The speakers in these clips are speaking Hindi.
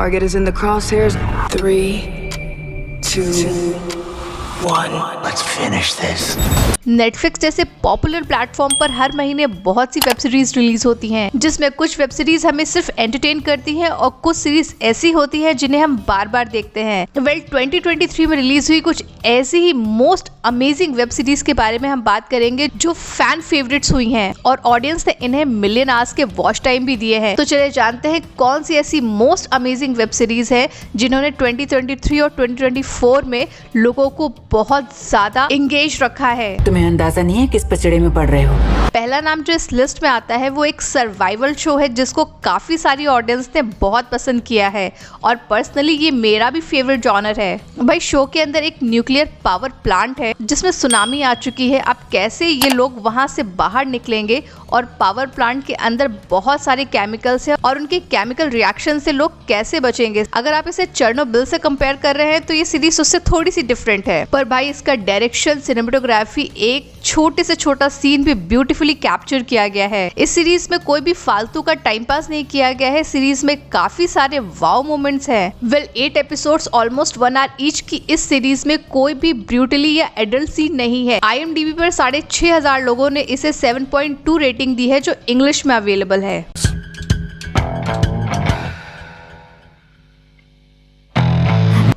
Target is in the crosshairs. 3, 2, 1. Let's finish this. Netflix जैसे पॉपुलर प्लेटफॉर्म पर हर महीने बहुत सी वेब सीरीज रिलीज होती हैं, जिसमें कुछ वेब सीरीज हमें सिर्फ एंटरटेन करती हैं और कुछ सीरीज ऐसी होती हैं जिन्हें हम बार बार देखते हैं। 2023 में रिलीज हुई कुछ ऐसी ही मोस्ट अमेजिंग वेब सीरीज के बारे में हम बात करेंगे जो फैन फेवरेट्स हुई हैं और ऑडियंस ने इन्हें मिलियन आवर्स के वॉच टाइम भी दिए हैं। तो चलिए जानते हैं कौन सी ऐसी मोस्ट अमेजिंग वेब सीरीज है जिन्होंने 2023 और 2024 में लोगों को बहुत ज्यादा एंगेज रखा है। तुम्हें अंदाजा नहीं है किस पचड़े में पड़ रहे हो। पहला नाम जो इस लिस्ट में आता है वो एक सर्वाइवल शो है जिसको काफी सारी ऑडियंस ने बहुत पसंद किया है और पर्सनली ये मेरा भी फेवरेट जॉनर है। भाई शो के अंदर एक न्यूक्लियर पावर प्लांट है जिसमें सुनामी आ चुकी है। अब कैसे ये लोग वहां से बाहर निकलेंगे और पावर प्लांट के अंदर बहुत सारे केमिकल्स हैं और उनके केमिकल रिएक्शन से लोग कैसे बचेंगे। अगर आप इसे चेरनोबिल से कंपेयर कर रहे हैं तो ये सीरीज उससे थोड़ी सी डिफरेंट है, पर भाई इसका डायरेक्शन, सिनेमेटोग्राफी, एक छोटे से छोटा सीन भी ब्यूटीफुली कैप्चर किया गया है। इस सीरीज में कोई भी फालतू का टाइम पास नहीं किया गया है। सीरीज में काफी सारे वाव मोमेंट्स हैं। 8 एपिसोड्स ऑलमोस्ट 1 आवर ईच की इस सीरीज में कोई भी ब्रूटली या एडल्ट सीन नहीं है। IMDb पर 6,500 लोगों ने इसे 7.2 रेटिंग दी है जो इंग्लिश में अवेलेबल है।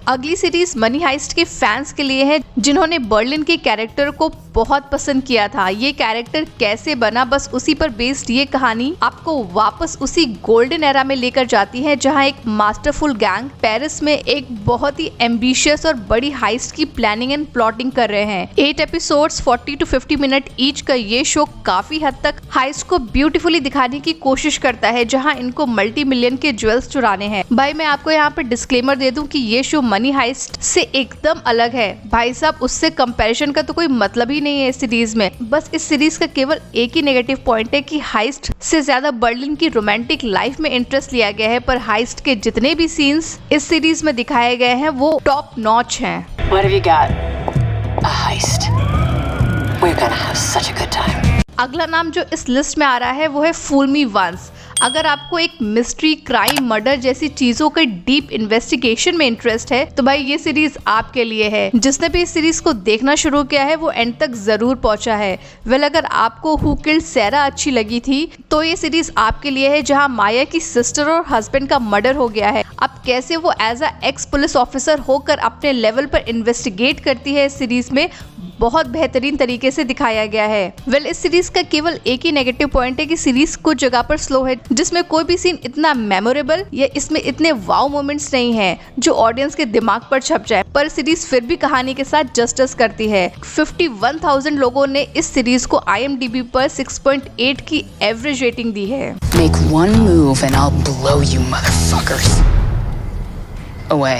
अगली सीरीज मनी हाइस्ट के फैंस के लिए है जिन्होंने बर्लिन के कैरेक्टर को बहुत पसंद किया था। ये कैरेक्टर कैसे बना, बस उसी पर बेस्ड ये कहानी आपको वापस उसी गोल्डन एरा में लेकर जाती है जहां एक मास्टरफुल गैंग पेरिस में एक बहुत ही एम्बिशियस और बड़ी हाइस्ट की प्लानिंग एंड प्लॉटिंग कर रहे हैं। 8 एपिसोड्स 40 to 50 मिनट ईच का ये शो काफी हद तक हाइस्ट को ब्यूटीफुली दिखाने की कोशिश करता है जहाँ इनको मल्टी मिलियन के ज्वेल्स चुराने हैं। भाई मैं आपको यहाँ पे डिस्क्लेमर दे दूं कि ये शो मनी हाइस्ट से एकदम अलग है। भाई साहब उससे कंपैरिजन का तो कोई मतलब ही नहीं है इस सीरीज में। बस इस सीरीज का केवल एक ही नेगेटिव पॉइंट है कि हाइस्ट से ज्यादा बर्लिन की रोमांटिक लाइफ में इंटरेस्ट लिया गया है, पर हाइस्ट के जितने भी सीन्स इस सीरीज में दिखाए गए हैं वो टॉप नॉच हैं। What have you got? A heist. We're gonna have such a good time. अगला नाम जो इस लिस्ट में आ रहा है वो है फूल मी वंस। अगर आपको एक मिस्ट्री, क्राइम, मर्डर जैसी चीजों के डीप इन्वेस्टिगेशन में इंटरेस्ट है तो भाई ये सीरीज आपके लिए है। जिसने भी इस सीरीज को देखना शुरू किया है वो एंड तक जरूर पहुंचा है। अगर आपको हु किल्ड सैरा अच्छी लगी थी तो ये सीरीज आपके लिए है जहां माया की सिस्टर और हस्बैंड का मर्डर हो गया है। अब कैसे वो as a ex police officer होकर अपने लेवल पर इन्वेस्टिगेट करती है इस सीरीज में बहुत बेहतरीन तरीके से दिखाया गया है। इस सीरीज का केवल एक ही नेगेटिव पॉइंट है कि सीरीज कुछ जगह पर स्लो है जिसमें कोई भी सीन इतना मेमोरेबल या इसमें इतने वाव मोमेंट्स नहीं है जो ऑडियंस के दिमाग पर छप जाए, पर सीरीज फिर भी कहानी के साथ जस्टिस करती है। 51,000 लोगों ने इस सीरीज को IMDb पर 6.8 की एवरेज रेटिंग दी है। Make one move and I'll blow you motherfuckers away.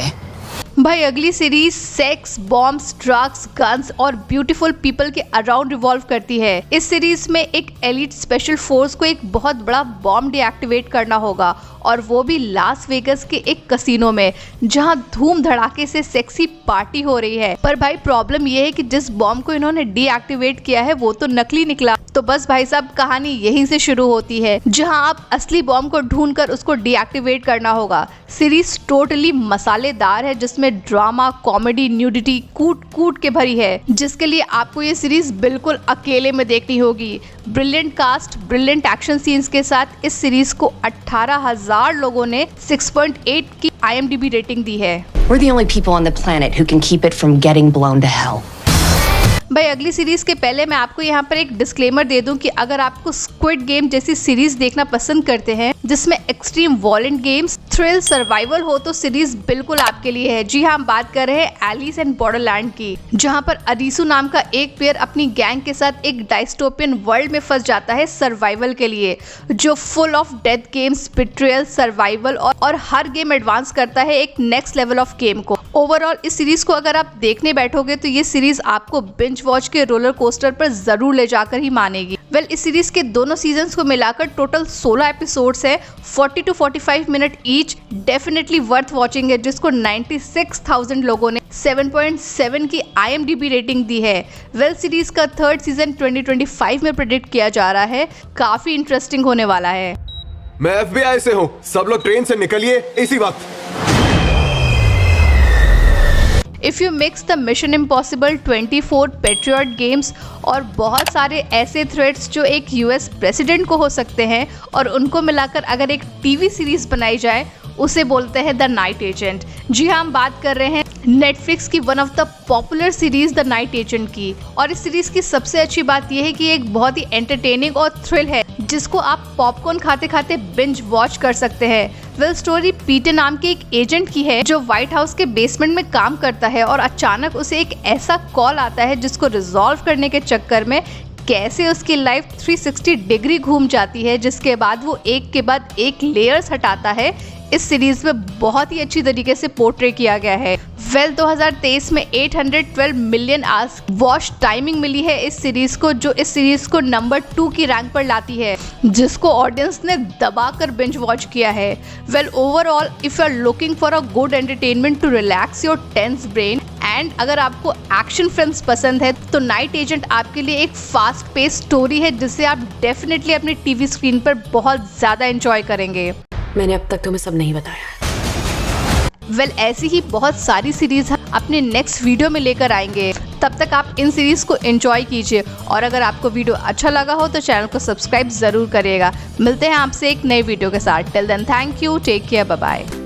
भाई अगली series sex, bombs, drugs, guns और ब्यूटीफुल पीपल के अराउंड रिवॉल्व करती है। इस सीरीज में एक एलिट स्पेशल फोर्स को एक बहुत बड़ा बॉम्ब डीएक्टिवेट करना होगा और वो भी लास वेगस के एक कसिनो में जहां धूम धड़ाके से सेक्सी पार्टी हो रही है। पर भाई प्रॉब्लम ये है कि जिस बॉम्ब को इन्होंने डीएक्टिवेट किया है वो तो नकली निकला। तो बस भाई साहब कहानी यहीं से शुरू होती है जहां आप असली बॉम्ब को ढूंढकर उसको डीएक्टिवेट करना होगा। सीरीज टोटली मसालेदार है जिसमें ड्रामा, कॉमेडी, न्यूडिटी कूट कूट के भरी है, जिसके लिए आपको ये सीरीज बिल्कुल अकेले में देखनी होगी। Brilliant cast, brilliant action scenes के साथ इस सीरीज को 18,000 लोगों ने 6.8 की IMDb रेटिंग दी है। We're the only people on the planet who can keep it from getting blown to hell. भाई अगली सीरीज के पहले मैं आपको यहाँ पर एक डिस्क्लेमर दे दूं कि अगर आपको स्क्विड गेम जैसी सीरीज देखना पसंद करते हैं जिसमें एक्सट्रीम वॉलेंट गेम्स, थ्रिल, सर्वाइवल हो तो सीरीज बिल्कुल आपके लिए है। जी हाँ, हम बात कर रहे हैं एलिस एंड बॉर्डरलैंड की, जहाँ पर अरीसू नाम का एक प्लेयर अपनी गैंग के साथ एक डायस्टोपियन वर्ल्ड में फंस जाता है सर्वाइवल के लिए, जो full of death games, betrayal, survival और हर गेम एडवांस करता है एक नेक्स्ट लेवल ऑफ गेम को। ओवरऑल इस सीरीज को अगर आप देखने बैठोगे तो ये सीरीज आपको बिंज वॉच के रोलर कोस्टर पर जरूर ले जाकर ही मानेगी। इस सीरीज के दोनों सीजन्स को मिलाकर टोटल 16 एपिसोड्स है, 40 to 45 minute each. Definitely worth watching है, जिसको 96,000 लोगों ने 7.7 की IMDb रेटिंग दी है। सीरीज का 3rd सीजन 2025 में प्रेडिक्ट किया जा रहा है। काफी इंटरेस्टिंग होने वाला है। मैं FBI से हूँ, सब लोग ट्रेन से निकलिए इसी वक्त। If you mix the mission impossible, 24, patriot games और बहुत सारे ऐसे थ्रेट्स जो एक यूएस प्रेसिडेंट को हो सकते हैं और उनको मिलाकर अगर एक टीवी सीरीज बनाई जाए, उसे बोलते हैं द नाइट एजेंट। जी हाँ, हम बात कर रहे हैं नेटफ्लिक्स की one of the popular series the night agent की। और इस सीरीज की सबसे अच्छी बात यह है कि एक बहुत ही एंटरटेनिंग और थ्रिल है जिसको आप पॉपकॉर्न खाते खाते बिंज वॉच कर सकते हैं। वेल, स्टोरी पीटर नाम के एक एजेंट की है जो व्हाइट हाउस के बेसमेंट में काम करता है और अचानक उसे एक ऐसा कॉल आता है जिसको रिजॉल्व करने के चक्कर में कैसे उसकी लाइफ 360 डिग्री घूम जाती है, जिसके बाद वो एक के बाद एक लेयर्स हटाता है। इस सीरीज में बहुत ही अच्छी तरीके से पोर्ट्रे किया गया है। वेल, 2023 में 812 मिलियन आवर्स वॉच टाइमिंग मिली है इस सीरीज को, जो इस सीरीज को नंबर 2 की रैंक पर लाती है, जिसको ऑडियंस ने दबाकर बिंज वॉच किया है। Well, overall if you are looking for a good entertainment to relax your tense brain and अगर आपको एक्शन फिल्म्स पसंद है तो नाइट एजेंट आपके लिए एक फास्ट पेस स्टोरी है जिसे आप डेफिनेटली अपनी टीवी स्क्रीन पर बहुत ज़्यादा एंजॉय करेंगे। मैंने अब तक तुम्हें सब नहीं बताया। वेल, ऐसी ही बहुत सारी सीरीज अपने नेक्स्ट वीडियो में लेकर आएंगे। तब तक आप इन सीरीज को एंजॉय कीजिए और अगर आपको वीडियो अच्छा लगा हो तो चैनल को सब्सक्राइब जरूर करिएगा। मिलते हैं आपसे एक नई वीडियो के साथ। Till then, thank you, take care, bye bye.